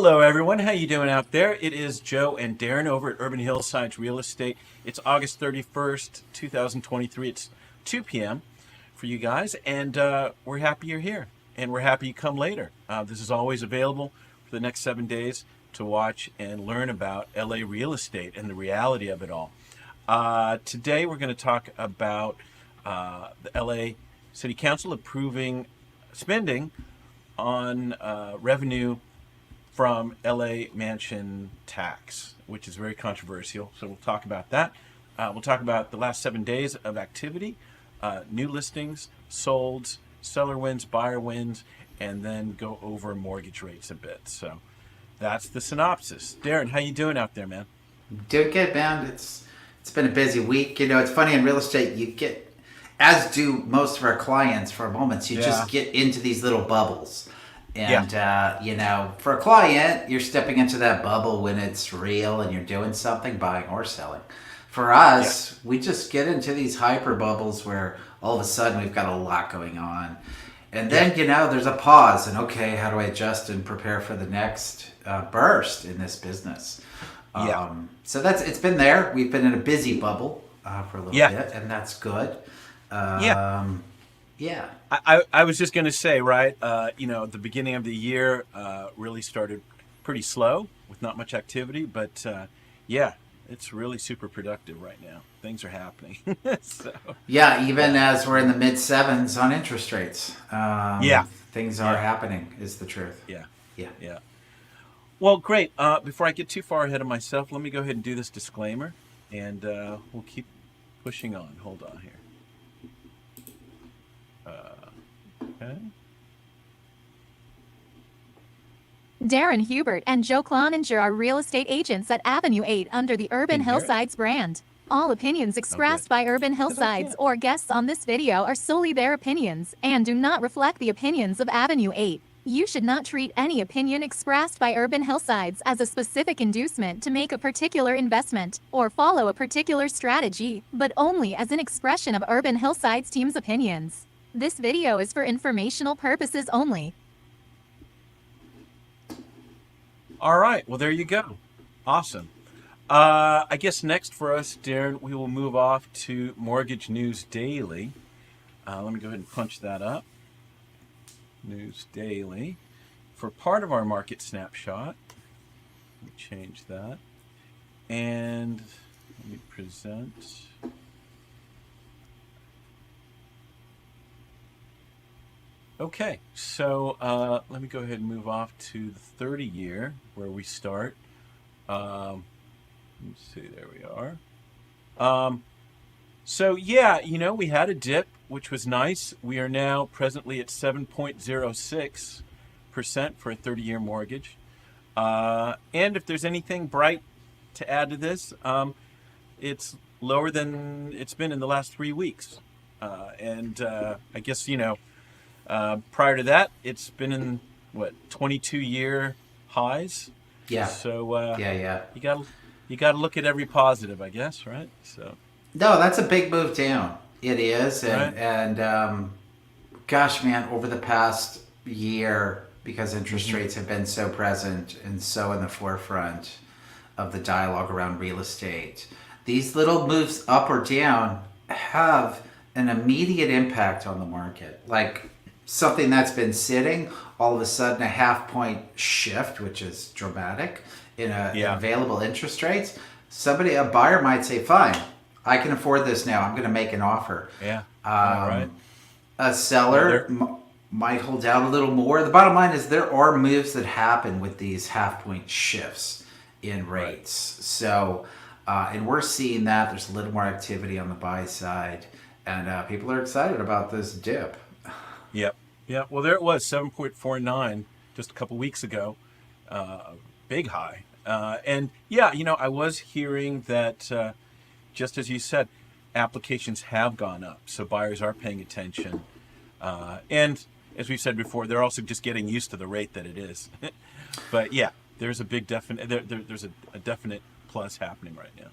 Hello, everyone. How you doing out there? It is Joe and Darren over at Urban Hillsides Real Estate. It's August 31st, 2023. It's 2 p.m. for you guys, and we're happy you're here, and we're happy you come later. This is always available for the next 7 days to watch and learn about LA real estate and the reality of it all. Today, we're going to talk about the LA City Council approving spending on revenue from LA mansion tax, which is very controversial. So we'll talk about that. We'll talk about the last 7 days of activity, new listings, solds, seller wins, buyer wins, and then go over mortgage rates a bit. So that's the synopsis. Darren, how you doing out there, man? Doing good, man. It's been a busy week. You know, it's funny in real estate, you get, as do most of our clients for moments, you just get into these little bubbles. And, you know, for a client, you're stepping into that bubble when it's real and you're doing something, buying or selling. For us, we just get into these hyper bubbles where all of a sudden we've got a lot going on. And then, you know, there's a pause and, okay, how do I adjust and prepare for the next burst in this business? So it's been there. We've been in a busy bubble for a little bit, and that's good. I was just going to say, right, the beginning of the year really started pretty slow with not much activity, but it's really super productive right now. Things are happening. Even as we're in the mid sevens on interest rates, things are happening is the truth. Yeah. Well, great. Before I get too far ahead of myself, let me go ahead and do this disclaimer, and we'll keep pushing on. Hold on here. Okay. Darren Hubert and Joe Cloninger are real estate agents at Avenue 8 under the Urban Hillsides brand. All opinions expressed by Urban Hillsides or guests on this video are solely their opinions and do not reflect the opinions of Avenue 8. You should not treat any opinion expressed by Urban Hillsides as a specific inducement to make a particular investment or follow a particular strategy, but only as an expression of Urban Hillsides team's opinions. This video is for informational purposes only. All right. Well, there you go. Awesome. I guess next for us, Darren, we will move off to Mortgage News Daily. Let me go ahead and punch that up. News Daily. For part of our market snapshot, let me change that. And let me present. Okay, so let me go ahead and move off to the 30-year where we start. Let's see, there we are. We had a dip, which was nice. We are now presently at 7.06% for a 30-year mortgage. And if there's anything bright to add to this, it's lower than it's been in the last 3 weeks. I guess, prior to that, it's been in 22-year highs. Yeah. So you got to look at every positive, I guess, right? So. No, that's a big move down. It is, and gosh, man, over the past year, because interest rates have been so present and so in the forefront of the dialogue around real estate, these little moves up or down have an immediate impact on the market. Like something that's been sitting, all of a sudden a half-point shift, which is dramatic in available interest rates. A buyer might say, fine, I can afford this now. I'm going to make an offer. Right. A seller might hold out a little more. The bottom line is there are moves that happen with these half-point shifts in rates. Right. So, and we're seeing that. There's a little more activity on the buy side, and people are excited about this dip. Yep. Yeah. Well, there it was, 7.49 just a couple weeks ago. Big high. I was hearing that, just as you said, applications have gone up. So buyers are paying attention. And as we've said before, they're also just getting used to the rate that it is. But yeah, there's a big there's a definite plus happening right now.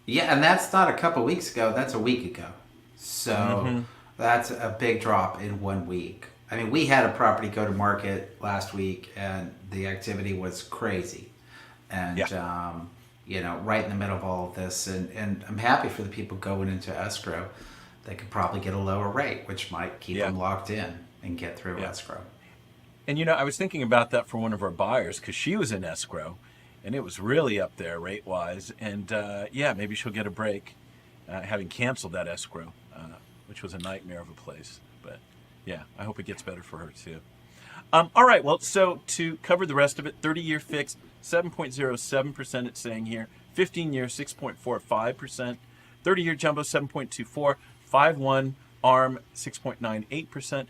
Yeah, and that's not a couple weeks ago. That's a week ago. So that's a big drop in 1 week. I mean, we had a property go to market last week, and the activity was crazy, and right in the middle of all of this, and I'm happy for the people going into escrow. They could probably get a lower rate, which might keep them locked in and get through escrow. And I was thinking about that for one of our buyers because she was in escrow, and it was really up there rate wise. And maybe she'll get a break, having canceled that escrow, which was a nightmare of a place. But yeah, I hope it gets better for her too. All right, well, so to cover the rest of it, 30-year fixed, 7.07% it's saying here, 15-year, 6.45%, 30-year jumbo, 7.24%, 5/1 ARM, 6.98%,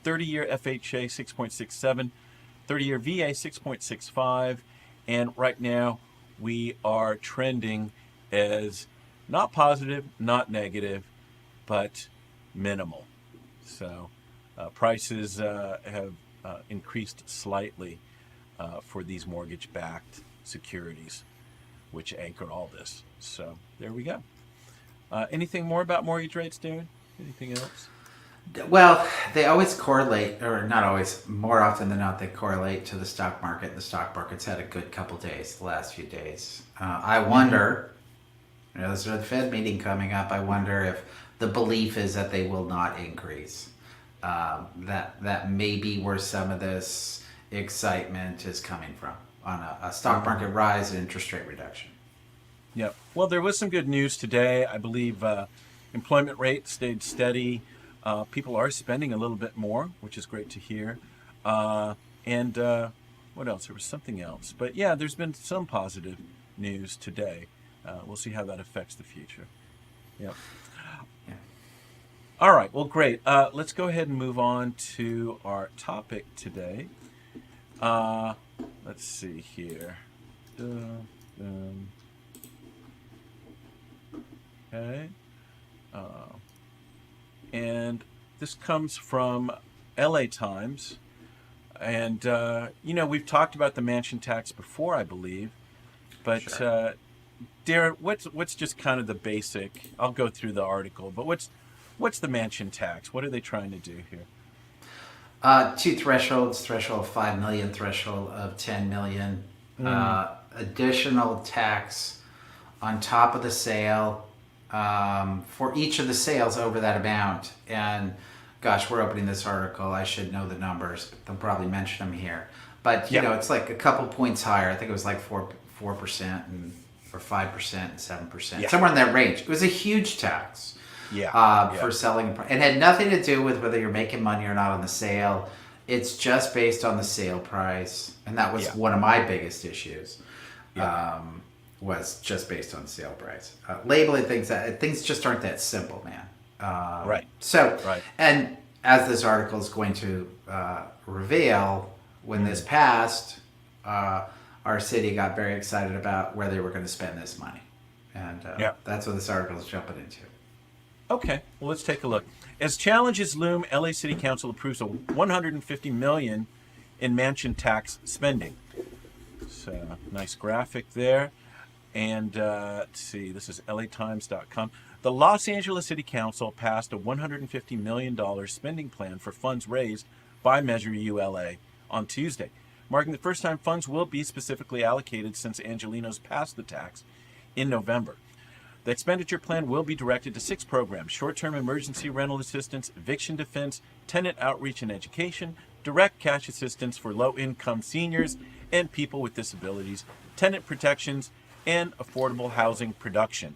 30-year FHA, 6.67%, 30-year VA, 6.65%, and right now we are trending as not positive, not negative, but minimal. So prices have increased slightly for these mortgage-backed securities, which anchor all this. So there we go. Anything more about mortgage rates, Darren? Anything else? Well, they always correlate, or not always, more often than not, they correlate to the stock market. The stock market's had a good couple days, the last few days. I wonder, there's a Fed meeting coming up, I wonder if the belief is that they will not increase. That may be where some of this excitement is coming from, on a stock market rise and interest rate reduction. Yep. Well, there was some good news today. I believe employment rate stayed steady. People are spending a little bit more, which is great to hear. And what else? There was something else. But yeah, there's been some positive news today. We'll see how that affects the future. Yep. Yeah. All right. Well, great. Let's go ahead and move on to our topic today. Let's see here. Okay. And this comes from LA Times. And, we've talked about the mansion tax before, I believe. But, Sure. Darren, what's just kind of the basic? I'll go through the article, but what's the mansion tax? What are they trying to do here? Two thresholds: threshold of 5 million, threshold of 10 million. Additional tax on top of the sale for each of the sales over that amount. And gosh, we're opening this article. I should know the numbers. They'll probably mention them here. But it's like a couple points higher. I think it was like 4% or 5% and 7%, somewhere in that range. It was a huge tax. For selling, and had nothing to do with whether you're making money or not on the sale. It's just based on the sale price, and that was one of my biggest issues. Was just based on sale price. Labeling things just aren't that simple, man. Right. So, and as this article is going to reveal, when this passed, our city got very excited about where they were going to spend this money, and that's what this article is jumping into. Okay, well, let's take a look. As challenges loom, LA City Council approves a $150 million in mansion tax spending. So, nice graphic there. And let's see, this is latimes.com. The Los Angeles City Council passed a $150 million spending plan for funds raised by Measure ULA on Tuesday, marking the first time funds will be specifically allocated since Angelenos passed the tax in November. The expenditure plan will be directed to 6 programs: short-term emergency rental assistance, eviction defense, tenant outreach and education, direct cash assistance for low-income seniors and people with disabilities, tenant protections, and affordable housing production.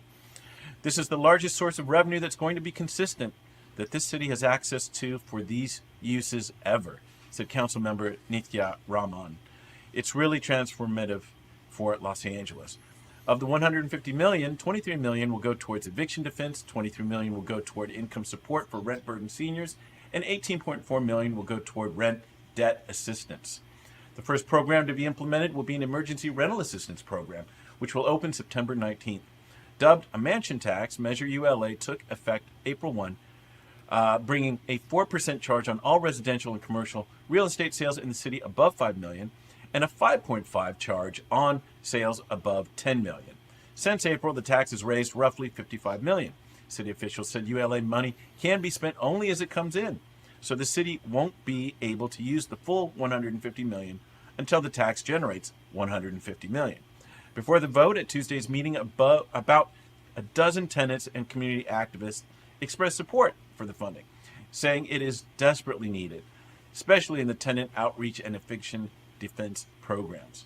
This is the largest source of revenue that's going to be consistent that this city has access to for these uses ever, said Council Member Nithya Raman. It's really transformative for Los Angeles. Of the $150 million, $23 million will go towards eviction defense, $23 million will go toward income support for rent-burdened seniors, and $18.4 million will go toward rent debt assistance. The first program to be implemented will be an emergency rental assistance program, which will open September 19th. Dubbed a mansion tax, Measure ULA took effect April 1, bringing a 4% charge on all residential and commercial real estate sales in the city above $5 million, and a 5.5 charge on sales above $10 million. Since April, the tax has raised roughly $55 million. City officials said ULA money can be spent only as it comes in. so the city won't be able to use the full $150 million until the tax generates $150 million. Before the vote at Tuesday's meeting, about a dozen tenants and community activists expressed support for the funding, saying it is desperately needed, especially in the tenant outreach and eviction defense programs.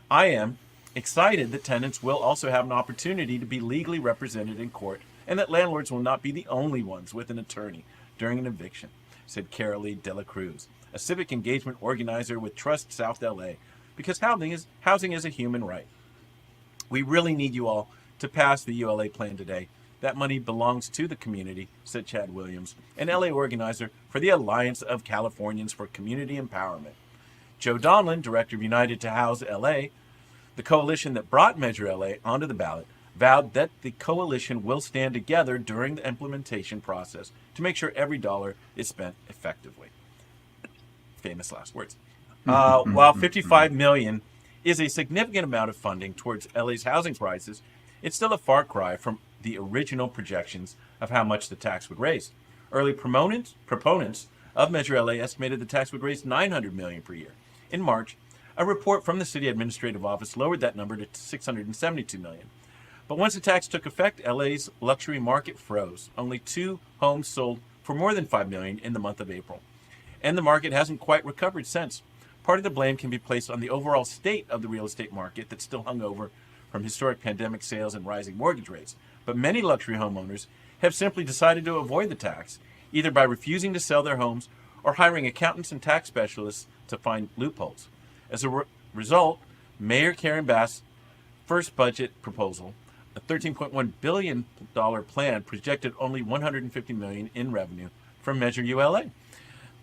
I am excited that tenants will also have an opportunity to be legally represented in court and that landlords will not be the only ones with an attorney during an eviction, said Carolee De La Cruz, a civic engagement organizer with Trust South LA, because housing is a human right. We really need you all to pass the ULA plan today. That money belongs to the community, said Chad Williams, an LA organizer for the Alliance of Californians for Community Empowerment. Joe Donlin, director of United to House LA, the coalition that brought Measure LA onto the ballot, vowed that the coalition will stand together during the implementation process to make sure every dollar is spent effectively. Famous last words. While $55 million is a significant amount of funding towards LA's housing prices, it's still a far cry from the original projections of how much the tax would raise. Early proponents of Measure LA estimated the tax would raise $900 million per year. In March, a report from the city administrative office lowered that number to $672 million. But once the tax took effect, LA's luxury market froze. Only 2 homes sold for more than $5 million in the month of April. And the market hasn't quite recovered since. Part of the blame can be placed on the overall state of the real estate market that's still hungover from historic pandemic sales and rising mortgage rates. But many luxury homeowners have simply decided to avoid the tax, either by refusing to sell their homes or hiring accountants and tax specialists to find loopholes. As a result, Mayor Karen Bass' first budget proposal, a $13.1 billion plan, projected only $150 million in revenue from Measure ULA.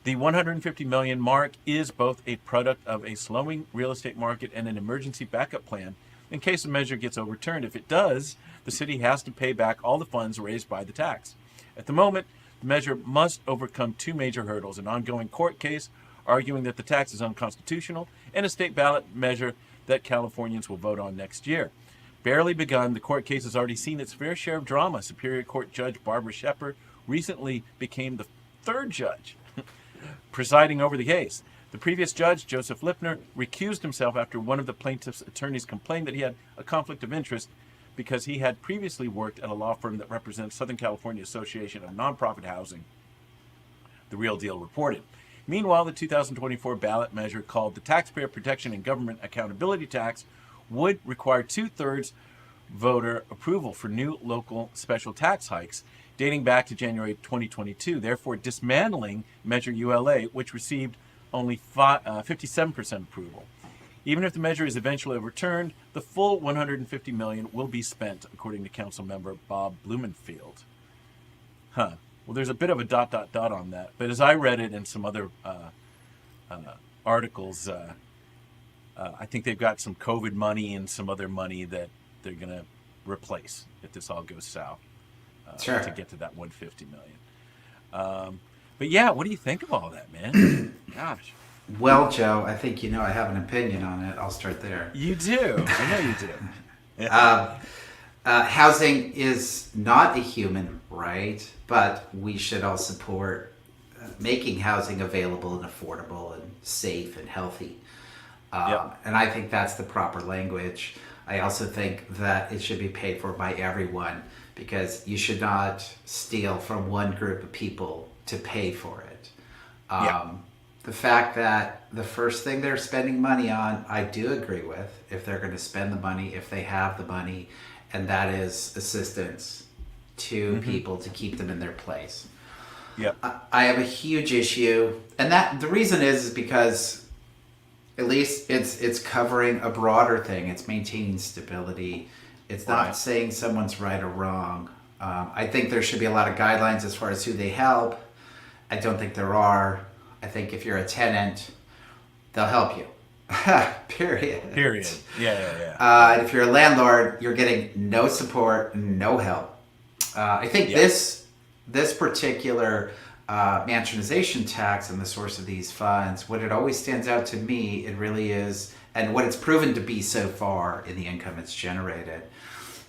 The $150 million mark is both a product of a slowing real estate market and an emergency backup plan in case the measure gets overturned. If it does, the city has to pay back all the funds raised by the tax. At the moment, the measure must overcome 2 major hurdles: an ongoing court case arguing that the tax is unconstitutional and a state ballot measure that Californians will vote on next year. Barely begun, the court case has already seen its fair share of drama. Superior Court Judge Barbara Shepard recently became the 3rd judge presiding over the case. The previous judge, Joseph Lipner, recused himself after one of the plaintiff's attorneys complained that he had a conflict of interest because he had previously worked at a law firm that represents Southern California Association of Nonprofit Housing, The Real Deal reported. Meanwhile, the 2024 ballot measure, called the Taxpayer Protection and Government Accountability Tax, would require 2/3 voter approval for new local special tax hikes dating back to January 2022, therefore dismantling Measure ULA, which received only 57% approval. Even if the measure is eventually overturned, the full $150 million will be spent, according to council member Bob Blumenfield. Well, there's a bit of a ... on that, but as I read it in some other articles, I think they've got some COVID money and some other money that they're going to replace if this all goes south to get to that $150 million. But yeah, what do you think of all that, man? Gosh. Well, Joe, I think you know I have an opinion on it. I'll start there. You do. I know you do. Housing is not a human right, but we should all support making housing available and affordable and safe and healthy. And I think that's the proper language. I also think that it should be paid for by everyone, because you should not steal from one group of people to pay for it. The fact that the first thing they're spending money on, I do agree with, if they're going to spend the money, if they have the money, and that is assistance to people to keep them in their place. I have a huge issue, and that the reason is because at least it's covering a broader thing. It's maintaining stability. It's not saying someone's right or wrong. I think there should be a lot of guidelines as far as who they help. I don't think there are. I think if you're a tenant, they'll help you. Period. And if you're a landlord, you're getting no support, no help. I think this particular mansionization tax and the source of these funds, what it always stands out to me, it really is, and what it's proven to be so far in the income it's generated,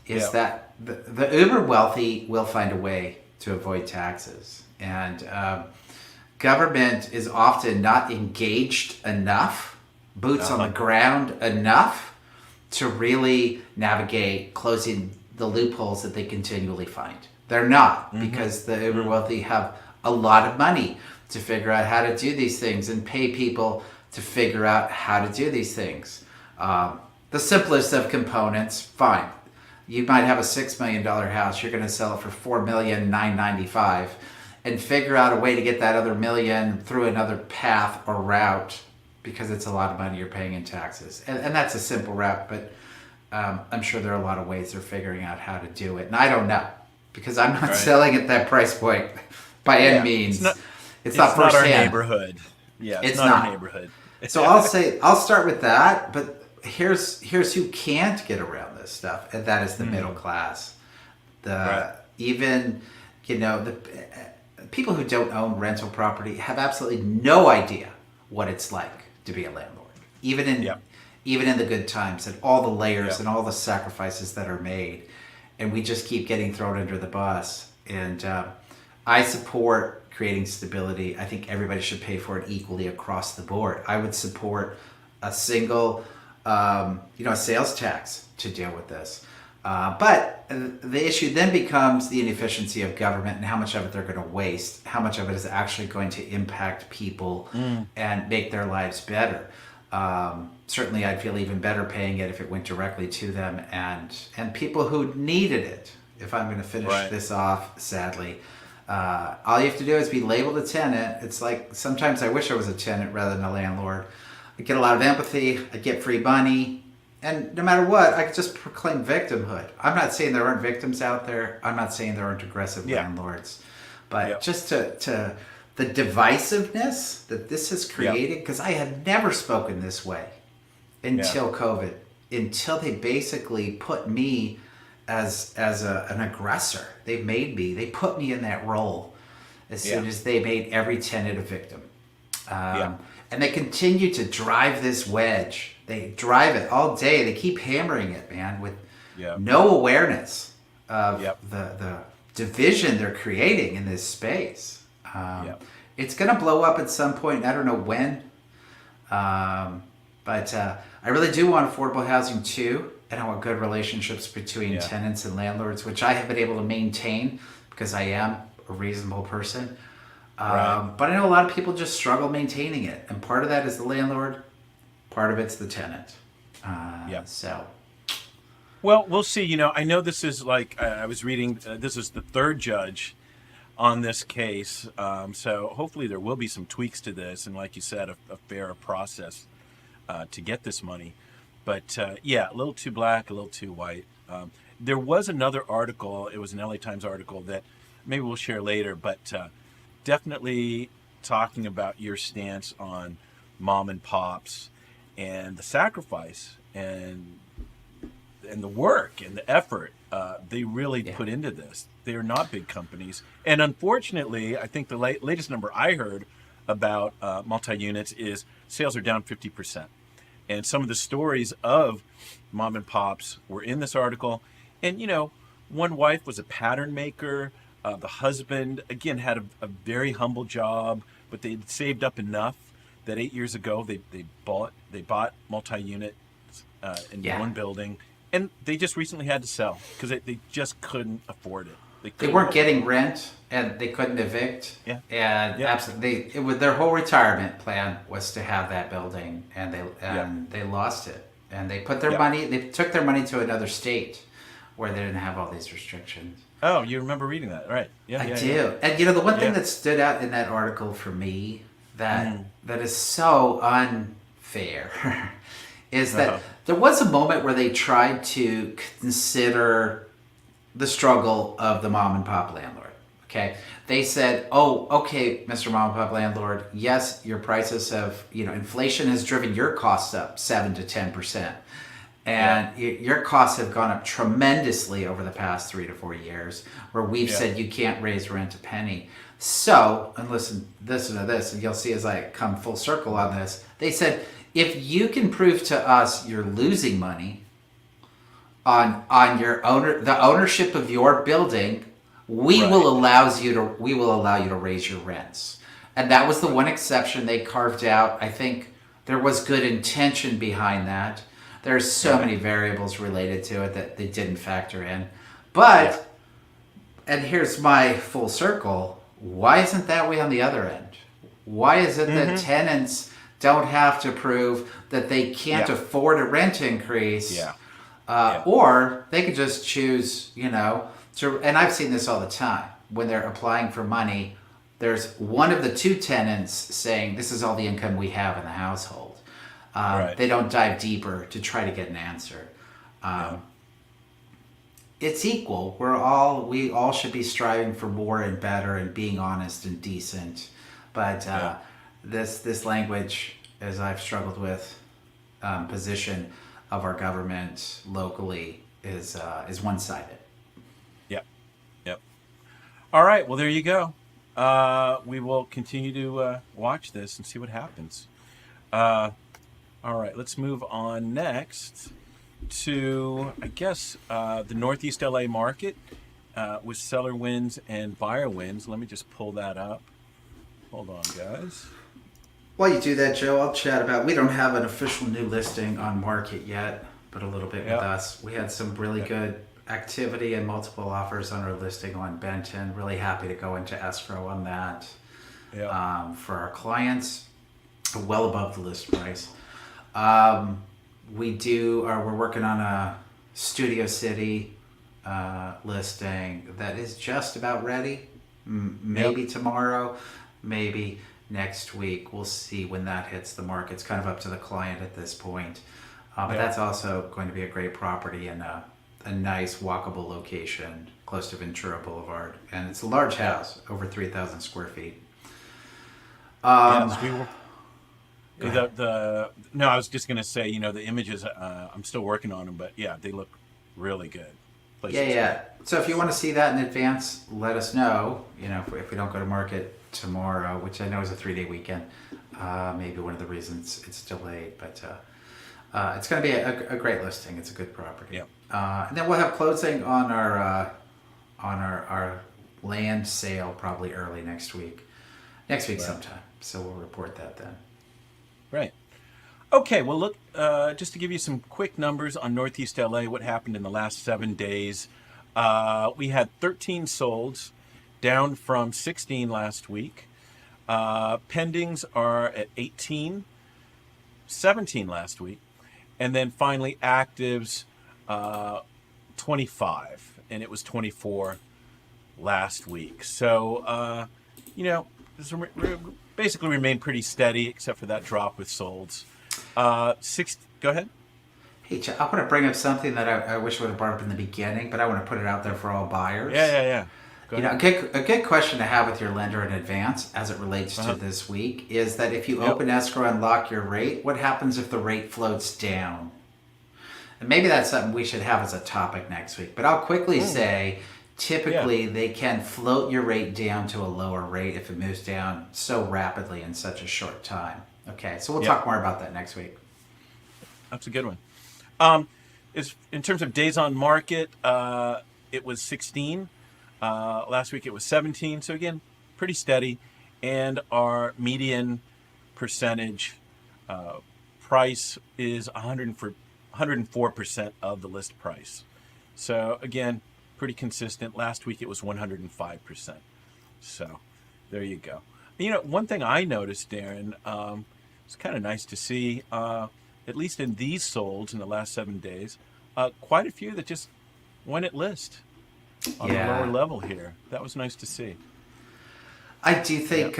is that the uber wealthy will find a way to avoid taxes. And government is often not engaged enough, boots on the ground enough to really navigate closing the loopholes that they continually find. They're not, because the uber wealthy have a lot of money to figure out how to do these things and pay people to figure out how to do these things. The simplest of components, fine. You might have a $6 million house. You're going to sell it for $4,995,000 and figure out a way to get that other million through another path or route, because it's a lot of money you're paying in taxes. And that's a simple route, but I'm sure there are a lot of ways they're figuring out how to do it. And I don't know, because I'm not selling at that price point by any means. It's not our firsthand. neighborhood. Yeah, it's not our neighborhood. So I'll start with that, but here's who can't get around this stuff, and that is the middle class. Even, the people who don't own rental property have absolutely no idea what it's like to be a landlord, even in the good times, and all the layers and all the sacrifices that are made, and we just keep getting thrown under the bus. And I support creating stability. I think everybody should pay for it equally across the board. I would support a single, a sales tax to deal with this. But the issue then becomes the inefficiency of government and how much of it they're going to waste, how much of it is actually going to impact people and make their lives better. Certainly I'd feel even better paying it if it went directly to them and people who needed it. If I'm going to finish this off, sadly, all you have to do is be labeled a tenant. It's like, sometimes I wish I was a tenant rather than a landlord. I get a lot of empathy, I get free money, and no matter what, I could just proclaim victimhood. I'm not saying there aren't victims out there. I'm not saying there aren't aggressive landlords. But just to the divisiveness that this has created, because I had never spoken this way until COVID, until they basically put me as an aggressor. They put me in that role as soon as they made every tenant a victim. And they continue to drive this wedge. They drive it all day. They keep hammering it, man, with no awareness of the division they're creating in this space. It's going to blow up at some point. I don't know when. But I really do want affordable housing too. And I want good relationships between tenants and landlords, which I have been able to maintain because I am a reasonable person. But I know a lot of people just struggle maintaining it. And part of that is the landlord. Part of it's the tenant. So. Well, we'll see. I know this is like, I was reading, this is the third judge on this case. So hopefully there will be some tweaks to this. And like you said, a fairer process to get this money. But a little too black, a little too white. There was another article, it was an LA Times article that maybe we'll share later, but definitely talking about your stance on mom and pops and the sacrifice and the work and the effort they really put into this. They are not big companies. And unfortunately, I think the latest number I heard about multi-units is sales are down 50%. And some of the stories of mom and pops were in this article. And, one wife was a pattern maker. The husband, again, had a very humble job, but they had saved up enough that 8 years ago they bought multi-unit in one building. And they just recently had to sell because they just couldn't afford it. They weren't getting rent, and they couldn't evict. Absolutely, their whole retirement plan was to have that building, and they lost it. And they put their money. They took their money to another state where they didn't have all these restrictions. Oh, you remember reading that, right? I do. And the one thing that stood out in that article for me that is so unfair is that there was a moment where they tried to consider the struggle of the mom and pop landlord. Okay, they said, "Oh, okay, Mr. Mom and Pop landlord. Yes, your prices have, inflation has driven your costs up 7 to 10%, and your costs have gone up tremendously over the past 3 to 4 years. Where we've said you can't raise rent a penny. So, and listen to this, and you'll see as I come full circle on this. They said, if you can prove to us you're losing money on the ownership of your building, we will allow you to raise your rents." And that was the one exception they carved out. I think there was good intention behind that. There's so many variables related to it that they didn't factor in. But, and here's my full circle, why isn't that way on the other end? Why is it that tenants don't have to prove that they can't afford a rent increase? Or they could just choose, and I've seen this all the time, when they're applying for money, there's one of the two tenants saying, this is all the income we have in the household. They don't dive deeper to try to get an answer. It's equal. We all should be striving for more and better and being honest and decent. But this language, as I've struggled with, position of our government locally is one-sided. Yep. All right. Well, there you go. We will continue to watch this and see what happens. All right. Let's move on next to, I guess, the Northeast LA market with seller wins and buyer wins. Let me just pull that up. Hold on, guys. While you do that, Joe, I'll chat about, we don't have an official new listing on market yet, but a little bit with us. We had some really good activity and multiple offers on our listing on Benton. Really happy to go into escrow on that for our clients, well above the list price. We're working on a Studio City listing that is just about ready. Maybe tomorrow, maybe next week. We'll see when that hits the market. It's kind of up to the client at this point. But that's also going to be a great property in a nice walkable location close to Ventura Boulevard. And it's a large house, over 3,000 square feet. No, I was just going to say, the images, I'm still working on them, but they look really good. So if you want to see that in advance, let us know. If we don't go to market tomorrow, which I know is a 3-day weekend, maybe one of the reasons it's delayed, but it's going to be a great listing. It's a good property. And then we'll have closing on our land sale probably early next week sometime. So we'll report that then. Right. Okay, well, look, just to give you some quick numbers on Northeast LA, what happened in the last 7 days. We had 13 solds, down from 16 last week. Pendings are at 18, 17 last week. And then finally, actives, 25, and it was 24 last week. So, basically remained pretty steady, except for that drop with solds. Go ahead. Hey, I want to bring up something that I wish I would have brought up in the beginning, but I want to put it out there for all buyers. Yeah. A good question to have with your lender in advance as it relates to this week is that if you open escrow and lock your rate, what happens if the rate floats down? And maybe that's something we should have as a topic next week. But I'll quickly say, typically they can float your rate down to a lower rate if it moves down so rapidly in such a short time. Okay, so we'll talk more about that next week. That's a good one. In terms of days on market, it was 16. Last week it was 17. So again, pretty steady. And our median percentage price is 104% of the list price. So again, pretty consistent. Last week it was 105%. So there you go. One thing I noticed, Darren, it's kind of nice to see, at least in these solds in the last 7 days, quite a few that just went at list on the lower level here. That was nice to see. I do think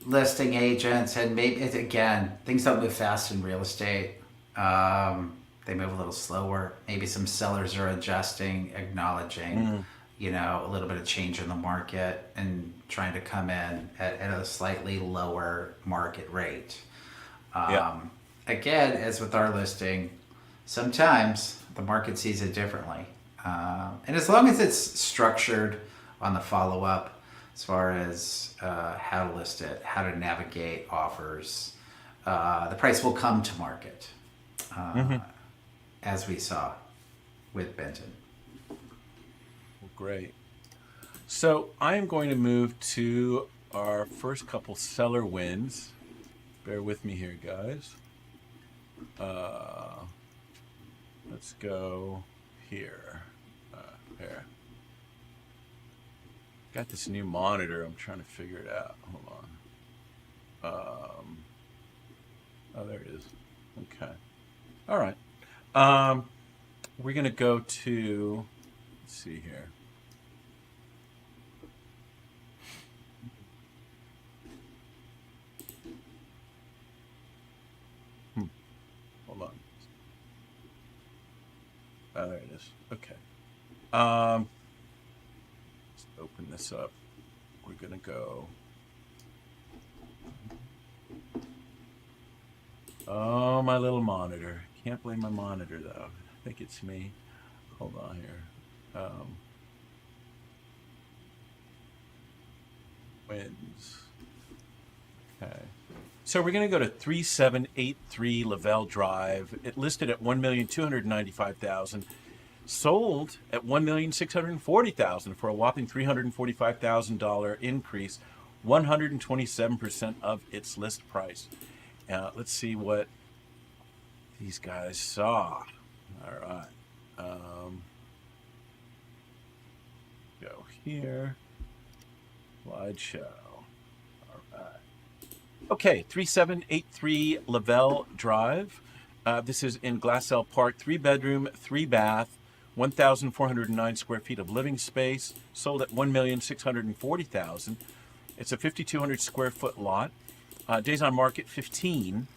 listing agents, and maybe, again, things don't move fast in real estate. They move a little slower. Maybe some sellers are adjusting, acknowledging, a little bit of change in the market and trying to come in at a slightly lower market rate. Again, as with our listing, sometimes the market sees it differently. And as long as it's structured on the follow-up, as far as how to list it, how to navigate offers, the price will come to market, as we saw with Benton. Well, great. So I am going to move to our first couple seller wins. Bear with me here, guys. Let's go here. Here. Got this new monitor. I'm trying to figure it out. Hold on. Oh, there it is. Okay. All right. We're going to go to, let's see here. Hold on. Oh, there it is. Okay. Let's open this up. We're going to go. Oh, my little monitor. Can't blame my monitor, though. I think it's me. Hold on here. Wins. Okay. So we're going to go to 3783 Lavelle Drive. It listed at $1,295,000. Sold at $1,640,000 for a whopping $345,000 increase, 127% of its list price. Let's see what these guys saw. All right. Go here. Slideshow. All right. Okay, 3783 Lavelle Drive. This is in Glassell Park. 3-bedroom, 3-bath, 1,409 square feet of living space. Sold at $1,640,000. It's a 5,200 square foot lot. Days on market 15.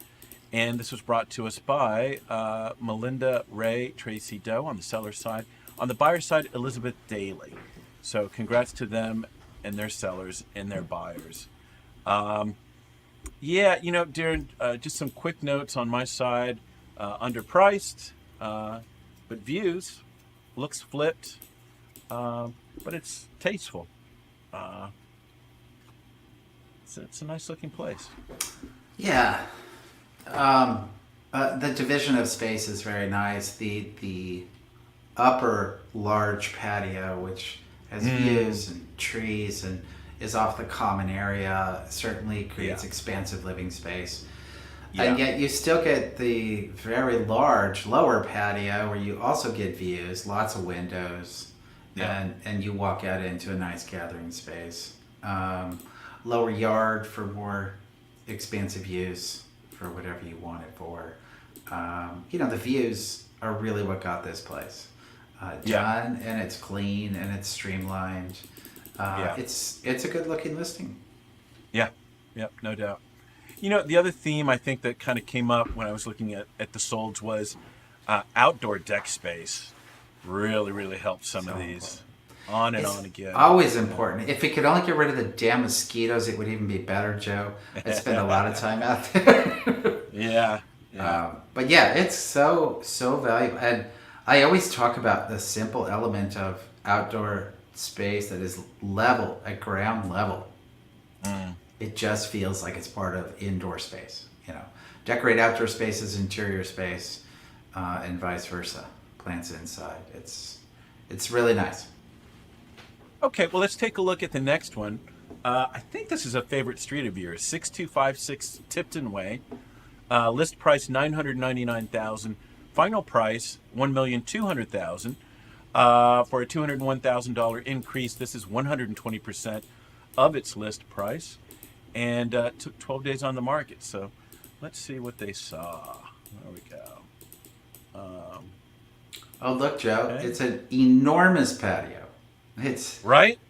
And this was brought to us by Melinda Ray, Tracy Doe on the seller side. On the buyer side, Elizabeth Daly. So congrats to them and their sellers and their buyers. Yeah, you know, Darren, just some quick notes on my side. Underpriced, but views. Looks flipped, but it's tasteful. It's a nice looking place. Yeah. The division of space is very nice. The upper large patio, which has views and trees and is off the common area, certainly creates expansive living space. Yeah. And yet you still get the very large lower patio where you also get views, lots of windows, and you walk out into a nice gathering space. Lower yard for more expansive use for whatever you want it for. You know, the views are really what got this place done, and it's clean and it's streamlined. It's a good looking listing. Yeah, no doubt. You know, the other theme I think that kind of came up when I was looking at the solds was outdoor deck space. Really helped some of these. On and on again. Always important. If we could only get rid of the damn mosquitoes, it would even be better, Joe. I spend a lot of time out there. Yeah. But yeah, it's so valuable. And I always talk about the simple element of outdoor space that is level, at ground level. It just feels like it's part of indoor space. You know, decorate outdoor space as interior space, and vice versa. Plants inside. It's really nice. Okay, well, let's take a look at the next one. I think this is a favorite street of yours, 6256 Tipton Way. List price $999,000. Final price $1,200,000. For a $201,000 increase, this is 120% of its list price, and took 12 days on the market. So let's see what they saw. There we go. Oh, look, Joe, okay. It's an enormous patio. It's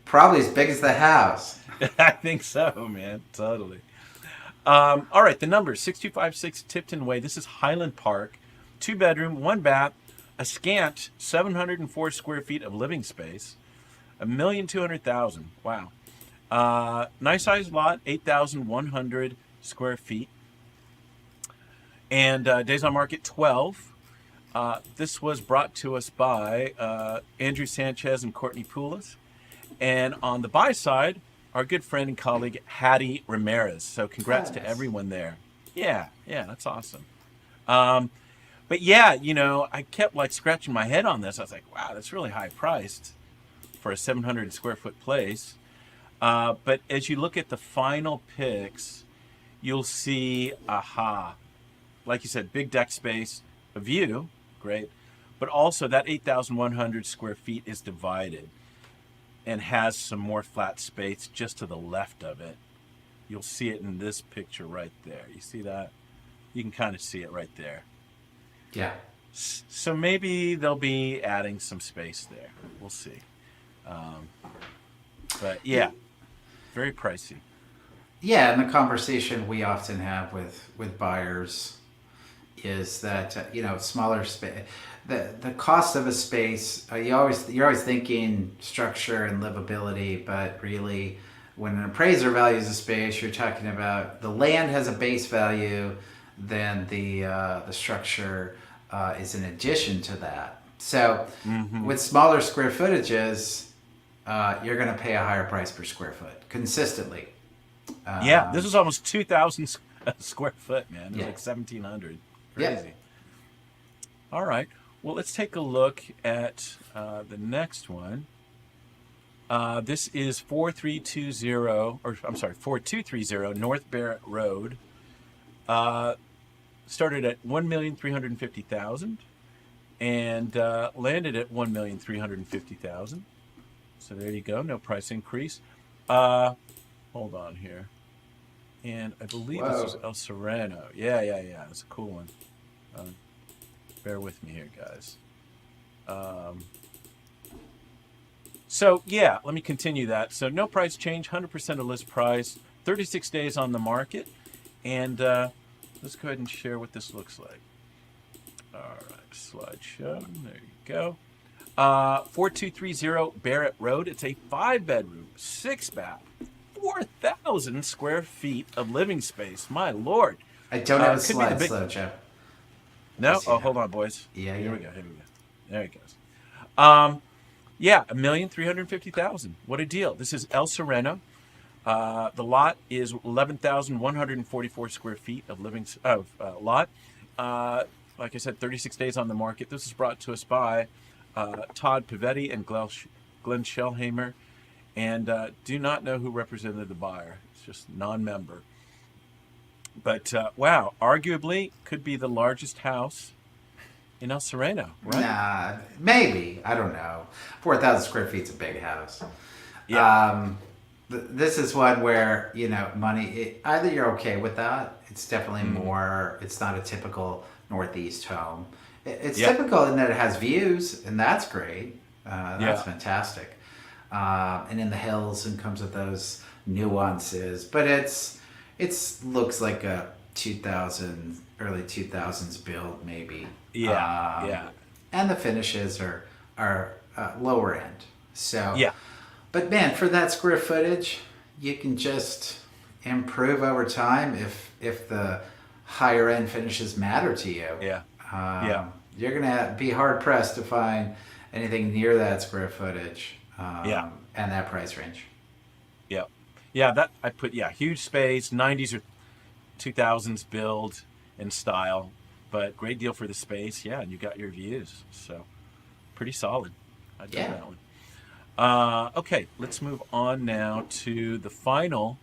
probably as big as the house. I think so, man. Totally. All right, the numbers, 6256 Tipton Way. This is Highland Park. 2-bedroom, 1-bath, a scant 704 square feet of living space, $1,200,000. Wow. Nice sized lot, 8,100 square feet. And days on market, 12. This was brought to us by Andrew Sanchez and Courtney Poulos. And on the buy side, our good friend and colleague, Hattie Ramirez. So congrats to everyone there. Yeah, that's awesome. But yeah, you know, I kept like scratching my head on this. I was like, wow, that's really high priced. for a 700 square foot place. But as you look at the final pics, you'll see, like you said, big deck space, a view, great. But also that 8,100 square feet is divided and has some more flat space just to the left of it. You'll see it in this picture right there. You see that? You can kind of see it right there. Yeah. So maybe they'll be adding some space there. We'll see. But yeah, very pricey. Yeah, and the conversation we often have with buyers is that smaller space, the cost of a space. You're always thinking structure and livability, but really, when an appraiser values a space, you're talking about the land has a base value, then the structure is in addition to that. So with smaller square footages, you're going to pay a higher price per square foot consistently. Yeah, this is almost 2,000 square foot, man. It was Yeah. like 1,700. Crazy. Yeah. All right. Well, let's take a look at the next one. This is 4230 North Barrett Road. Started at $1,350,000 and landed at $1,350,000. So there you go. No price increase. Hold on here. And I believe this is El Sereno. Yeah. It's a cool one. Bear with me here, guys. So, yeah, let me continue that. So, no price change, 100% of list price, 36 days on the market. And let's go ahead and share what this looks like. All right, slideshow. There you go. 4230 Barrett Road. It's a 5-bedroom, 6-bath, 4,000 square feet of living space. My Lord. I don't have a slide slow, Joe. No? Oh, hold on, boys. Yeah, Here yeah. we go. There it goes. Yeah, $1,350,000. What a deal. This is El Sereno. The lot is 11,144 square feet of living lot. Like I said, 36 days on the market. This is brought to us by Todd Pavetti and Glenn Shellhammer. And do not know who represented the buyer. It's just non-member. But, wow, arguably could be the largest house in El Sereno, right? Nah, maybe. I don't know. 4,000 square feet's a big house. Yeah. This is one where, money, either you're okay with that. It's definitely more, it's not a typical Northeast home. It's typical in that it has views, and that's great. That's fantastic. And in the hills and comes with those nuances. But it looks like a early 2000s build, maybe. Yeah. And the finishes are lower end. So Yeah. But man, for that square footage, you can just improve over time if the higher end finishes matter to you. Yeah. You're gonna be hard pressed to find anything near that square footage. And that price range. Yeah. Huge space, 90s or 2000s build and style, but great deal for the space. Yeah, and you got your views, so pretty solid. I did that one. Okay, let's move on now to the final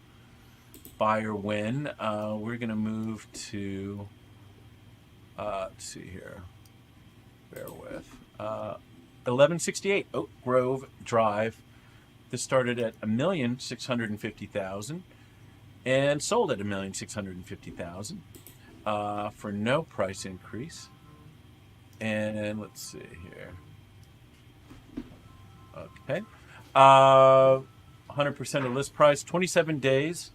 buyer win. We're going to move to, let's see here, bear with, 1168 Oak Grove Drive. This started at $1,650,000 and sold at $1,650,000 for no price increase. And let's see here. Okay. 100% of list price, 27 days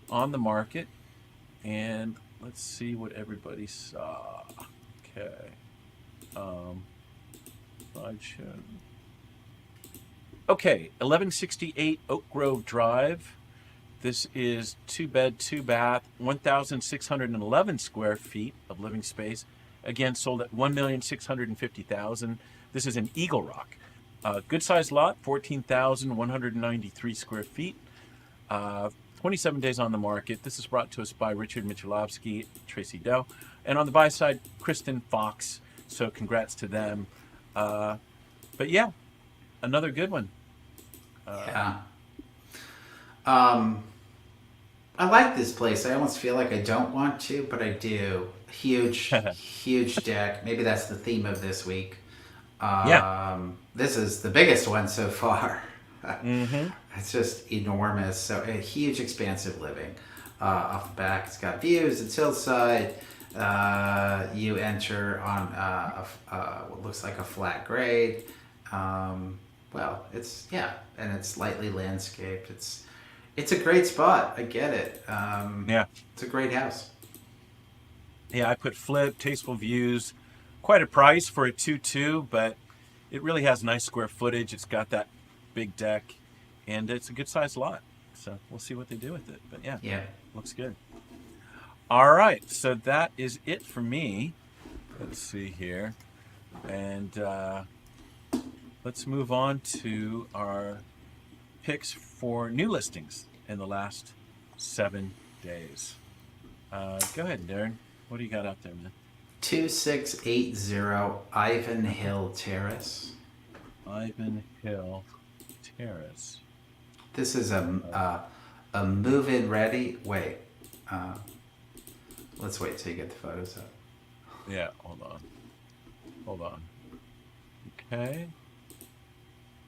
on the market. And let's see what everybody saw. Okay. Slideshow. Okay, 1168 Oak Grove Drive. This is 2-bed, 2-bath, 1,611 square feet of living space. Again, sold at $1,650,000. This is in Eagle Rock. Good sized lot, 14,193 square feet. 27 days on the market. This is brought to us by Richard Michelovsky, Tracy Doe, and on the buy side, Kristen Fox. So congrats to them. But yeah, another good one. Yeah. I like this place. I almost feel like I don't want to, but I do. Huge, huge deck. Maybe that's the theme of this week. Yeah. This is the biggest one so far. Mm-hmm. It's just enormous. So a huge, expansive living. Off the back, it's got views. It's hillside. You enter on what looks like a flat grade. Well, and it's lightly landscaped. It's a great spot. I get it. Yeah. It's a great house. Yeah, I put flip, tasteful views, quite a price for a 2-2, but it really has nice square footage. It's got that big deck, and it's a good sized lot. So we'll see what they do with it. But yeah, looks good. All right, so that is it for me. Let's see here. And let's move on to our picks for new listings in the last 7 days. Go ahead, Darren. What do you got out there, man? 2680 Ivanhill Terrace. Ivanhill Terrace. This is a move-in ready. Wait. Let's wait till you get the photos up. Yeah, hold on. Okay.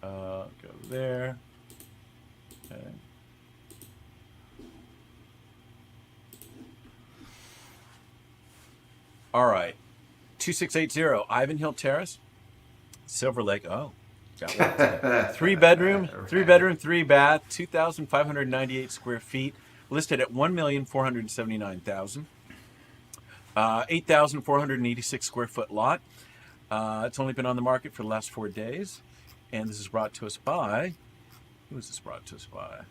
Go there. Okay. All right. 2680 Ivanhill Terrace, Silver Lake. Oh, got one. Three bedroom, 3 bath, 2,598 square feet, listed at 1,479,000. 8,486 square foot lot. It's only been on the market for the last 4 days, and this is brought to us by. Who is this brought to us by?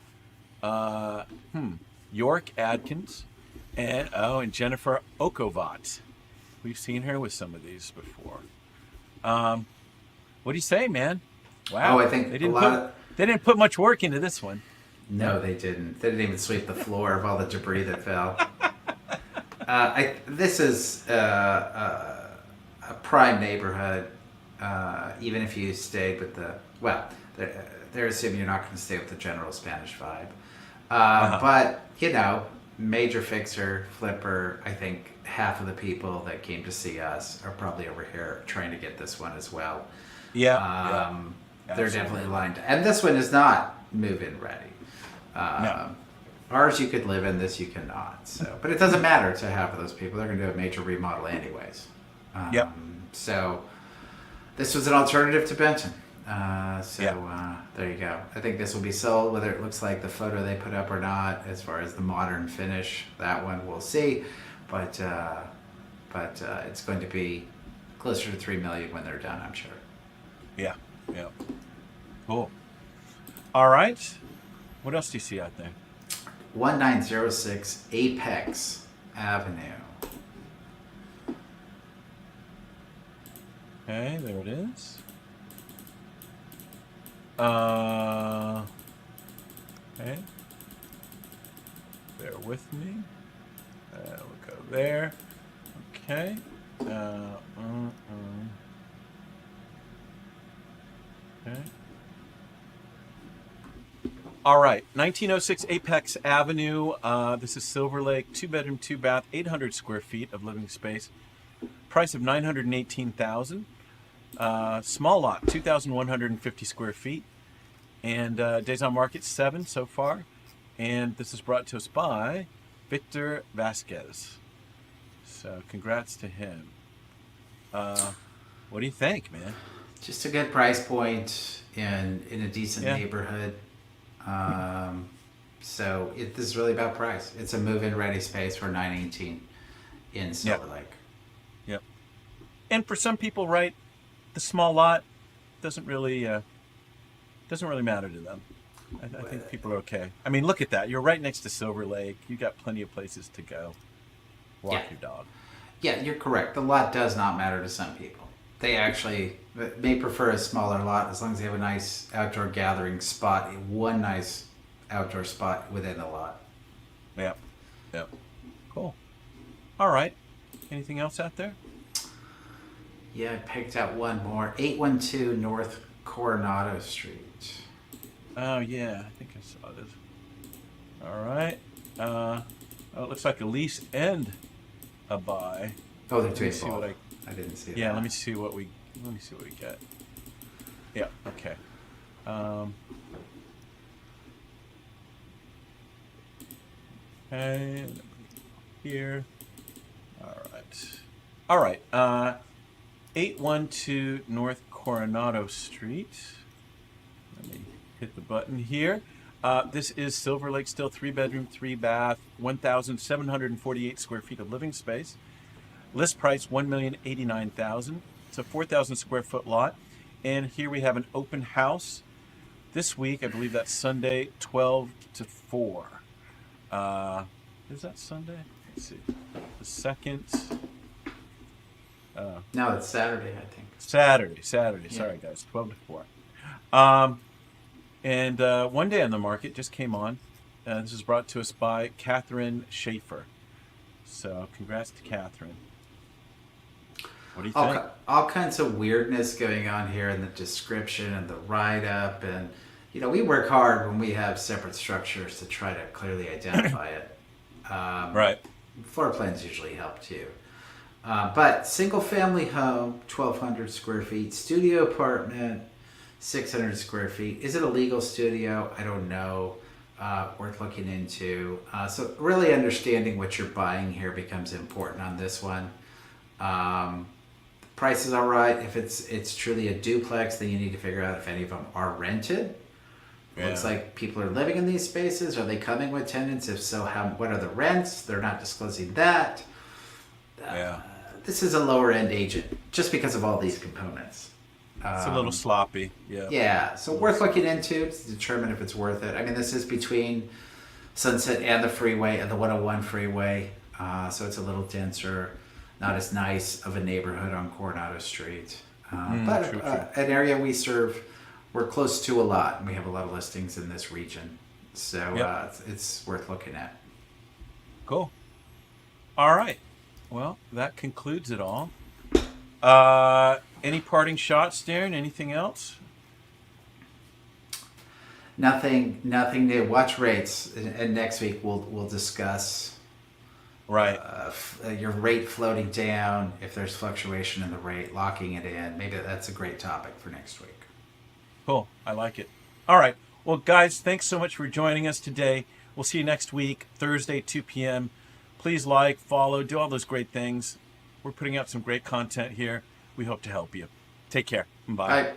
York Adkins, and Jennifer Okovat. We've seen her with some of these before. What do you say, man? Wow. Oh, I think they didn't put much work into this one. No, they didn't. They didn't even sweep the floor of all the debris that fell. This is a prime neighborhood. Even if you stayed with they're assuming you're not going to stay with the general Spanish vibe. But major fixer, flipper. I think half of the people that came to see us are probably over here trying to get this one as well. Yeah. They're definitely lined. And this one is not move-in ready. No. Ours you could live in, this you cannot. So, but it doesn't matter to half of those people. They're going to do a major remodel anyways. So this was an alternative to Benton. There you go. I think this will be sold, whether it looks like the photo they put up or not. As far as the modern finish, that one we'll see. But it's going to be closer to $3 million when they're done, I'm sure. Yeah. Cool. All right. What else do you see out there? 1906 Apex Avenue. Okay, there it is. Okay. Bear with me. We'll go there. Okay. Okay. All right, 1906 Apex Avenue. This is Silver Lake, 2-bedroom, 2-bath, 800 square feet of living space. Price of $918,000. Small lot, 2,150 square feet. And days on market, 7 so far. And this is brought to us by Victor Vasquez. So congrats to him. What do you think, man? Just a good price point in a decent neighborhood. This is really about price. It's a move-in ready space for $918 in Silver Lake. Yep. And for some people, right, the small lot doesn't really matter to them. I think people are okay. I mean, look at that. You're right next to Silver Lake. You got plenty of places to go. Walk your dog. Yeah, you're correct. The lot does not matter to some people. They actually may prefer a smaller lot as long as they have a nice outdoor gathering spot, one nice outdoor spot within the lot. Yep. Cool. All right. Anything else out there? Yeah, I picked out one more. 812 North Coronado Street. Oh, yeah. I think I saw this. All right. Oh, it looks like a lease and a buy. Oh, they're Let doing me see what both. I. I didn't see Yeah. that. Let me see what we. Let me see what we get. Yeah. Okay. Um, and here. All right. All right. 812 North Coronado Street. Let me hit the button here. This is Silver Lake, still 3-bedroom, 3-bath, 1,748 square feet of living space. List price $1,089,000. It's a 4,000 square foot lot. And here we have an open house this week. I believe that's Sunday, 12 to 4. Is that Sunday? Let's see. The second. No, it's Saturday, I think. Saturday. Yeah. Sorry, guys. 12 to 4. And one day on the market just came on. This is brought to us by Catherine Schaefer. So congrats to Catherine. What do you think? All kinds of weirdness going on here in the description and the write-up. And, we work hard when we have separate structures to try to clearly identify it. Right. Floor plans usually help too. But single-family home, 1,200 square feet. Studio apartment, 600 square feet. Is it a legal studio? I don't know. Worth looking into. So really understanding what you're buying here becomes important on this one. Price is all right. If it's truly a duplex, then you need to figure out if any of them are rented. Yeah. Looks like people are living in these spaces. Are they coming with tenants? If so, what are the rents? They're not disclosing that. Yeah. This is a lower end agent just because of all these components. It's a little sloppy. Yeah. Yeah, so worth looking into to determine if it's worth it. I mean, this is between Sunset and the freeway, and the 101 freeway, so it's a little denser, not as nice of a neighborhood on Coronado Street. But true. An area we serve, we're close to a lot, and we have a lot of listings in this region. So Yep. it's worth looking at. Cool. All right. Well, that concludes it all. Any parting shots, Darren? Anything else? Nothing new. Watch rates, and next week we'll discuss Right. your rate floating down. If there's fluctuation in the rate, locking it in. Maybe that's a great topic for next week. Cool. I like it. All right. Well, guys, thanks so much for joining us today. We'll see you next week, Thursday, 2 p.m. Please like, follow, do all those great things. We're putting out some great content here. We hope to help you. Take care. Bye. Bye.